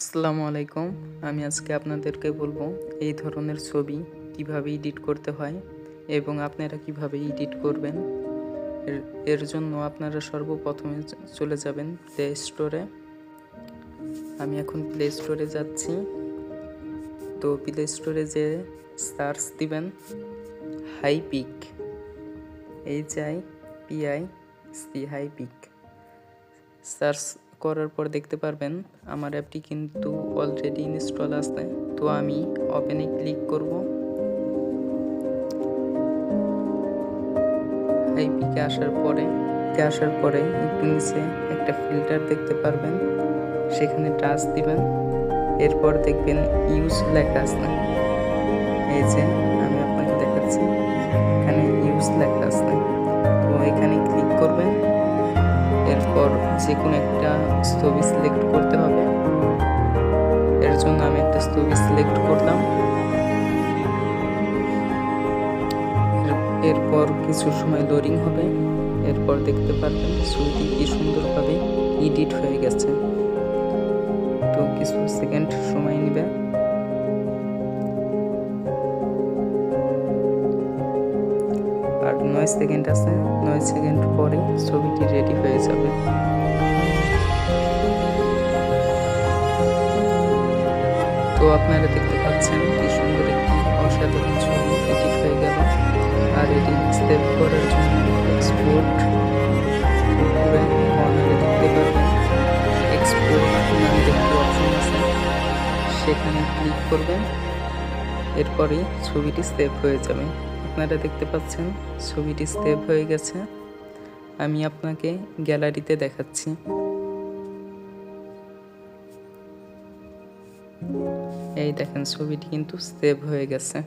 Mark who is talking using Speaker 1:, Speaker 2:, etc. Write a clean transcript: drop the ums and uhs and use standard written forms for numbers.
Speaker 1: আসসালামু আলাইকুম। আমি আজকে আপনাদেরকে বলবো এই ধরনের ছবি কিভাবে এডিট করতে হয় এবং আপনারা কিভাবে এডিট করবেন। এর এর জন্য আপনারা সর্বপ্রথমে চলে যাবেন প্লে স্টোরে। আমি এখন প্লে স্টোরে যাচ্ছি। তো প্লে স্টোরে যেয়ে সার্চ দিবেন হাইপিক, HIPIC হাইপিক। সার্চ করার পর দেখতে পারবেন আমার অ্যাপটি কিন্তু অলরেডি ইনস্টল আছে। তো আমি ওপেনে ক্লিক করব। হাইপিকে আসার পরে একটু নিচে একটা ফিল্টার দেখতে পারবেন, সেখানে টাচ দিবেন। এরপর দেখবেন ইউজ লেখা আছে। এই যে আমি আপনাকে দেখাচ্ছি, এখানে ইউজ লেখা আছে। তো এখানে ক্লিক করবেন। এরপর যে কোনো একটা ছবি সিলেক্ট করতে হবে। এর জন্য আমি একটা ছবি সিলেক্ট করলাম। এরপর কিছু সময় লোডিং হবে। এরপর দেখতে পারবেন ছবিটি কি সুন্দরভাবে এডিট হয়ে গেছে। তো কিছু সেকেন্ড সময় নেবে। আর 9 সেকেন্ড আছে, 9 সেকেন্ড পরে ছবিটি রেডি হয়ে যাবে। তো আপনারা দেখতে পাচ্ছেন কি সুন্দর একটি অসাধারণ ছবি এডিট হয়ে গেল। আর এটি সেভ করার জন্য এক্সপোর্ট করে কর্নারে দেখতে পারবেন এক্সপোর্ট নামে একটি অপশন আছে, সেখানে ক্লিক করবেন। এরপরেই ছবিটি সেভ হয়ে যাবে। আপনারা দেখতে পাচ্ছেন ছবিটি সেভ হয়ে গেছে। আমি আপনাকে গ্যালারিতে দেখাচ্ছি। এই দেখেন ছবিটি কিন্তু সেভ হয়ে গেছে।